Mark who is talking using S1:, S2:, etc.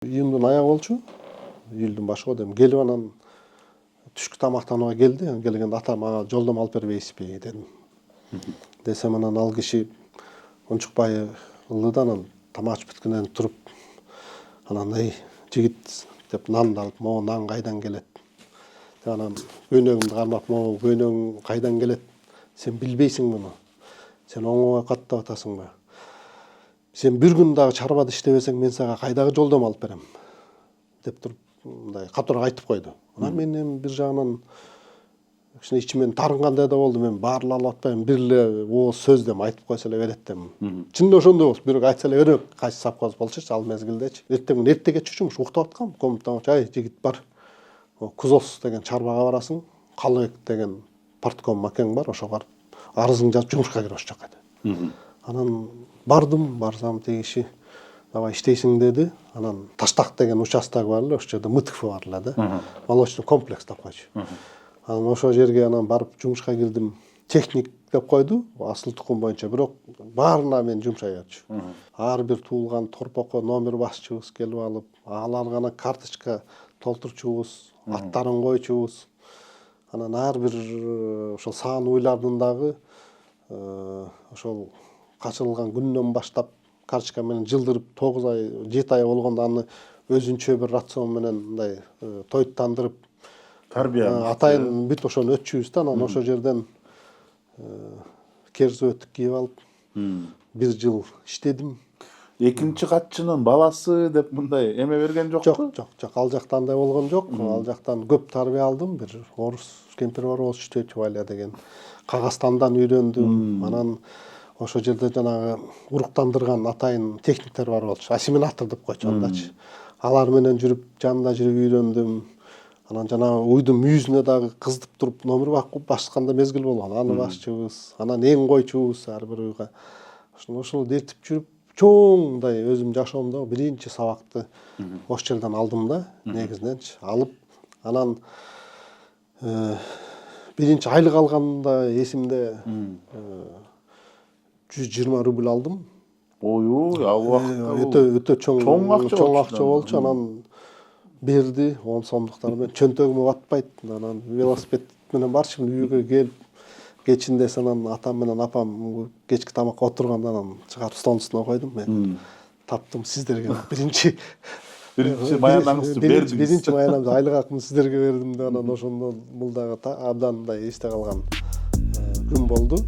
S1: Июндун аяғы болчу. Июлдун башы деп келип анан түшкү тамактанууга келди. Келгенде ата мага жолдомо алып бербейсизби дедим. Десем анан ал киши унчукпай ылды да анан тамак ичип бүткөндөн туруп анан эй жигит деп нанды алып, могу нан кайдан келет? Деп анан көйнөгүмдү кармап, могу көйнөгүң кайдан келет? Сен билбейсиң муну. Сен оңой каттап атасыңбы? Сен bir күн дагы чарбада иштебесең, мен сага кайдагы жолдомо алып берем деп туруп мындай катуураак айтып койду. Анан мен эми бир жагынан кичине ичимен тарынгандай да болду. Мен баарлап алып атпайм, бир эле ооз сөз дем айтып койсо эле берет дем. Чынында ошондой болчу. Бирөө айтса эле берет. Кайсы совхоз болчучу ал мезгилдечи. Эртең эрте чучумуш уктап аткам. Комнатага чай жигит бар. Кузос деген чарбага барасың. Калыбек деген партком макең бар. Ошого барып арызыңды жазып жумушка кир ошол жака. Анан барсам тегиши давай иштейсиң деди. Анан Таштак деген участок бар эле, ошол жерде МТФ бар эле да. Молочный комплекс деп койчу. Анан ошол жерге анан барып жумушка кирдим. Техник деп койду, асыл тукум боюнча, бирок баарына мен жумшай берчү. Ар бир туулган торпокко номер басчубуз келип алып, аларга гана карточка толтурчубуз, аттарын койчубуз. Анан ар бир ошол саан уйлардын дагы ошол качырылган күндөн баштап карточка менен жылдырып 9 ай, 7 ай болгондо аны өзүнчө бир рацион менен мындай тоyuttандырып атайын бүт ошону өтчүбүз да. Анан ошол жерден керзөтүк кийип алып 1 жыл иштедим.
S2: Экинчи катчынын баласы деп мындай эме берген жокпу?
S1: Жок. Ал жакта андай болгон жок. Ал жактан көп тарбия алдым. Бир орус кемпир бар, болчу тетя Валя деген. Кыргызстандан үйрөндүм. Анан ошол жерде жанагы уруктандырган атайын техниктер бар болчу. Ассимилятор деп койчу андачы. Алар менен жүрүп, жанында жүрүп үйрөндүм. Анан жанагы уйдун мүйүзүнө дагы кыздып туруп номер басканда мезгил болгон. Аны басчубуз. Анан эң койчубуз ар бир уйга. Ошол дертип жүрүп, чоң мындай өзүм жашоомдо биринчи сабакты ошол жерден алдым да, негизиненчи. Алып, анан биринчи айлык алганда эсимде 120 рубль алдым.
S2: Ою, ал убакытта
S1: өтө чоң акча болчу. Анан берди 10 сомдуктар менен. Чөнтөгүмө батпайт. Анан велосипед менен барчымын үйгө келип, кечинде анан атам менен апам кечки тамакка отурганда анан чыгарып столдун үстүнө койдум. Мен таптым сиздерге биринчи
S2: маянаңызды бердиңиз.
S1: Биринчи маянамды айлык акымды сиздерге бердим да. Анан ошондон бул дагы абдан мындай эсте калган күн болду.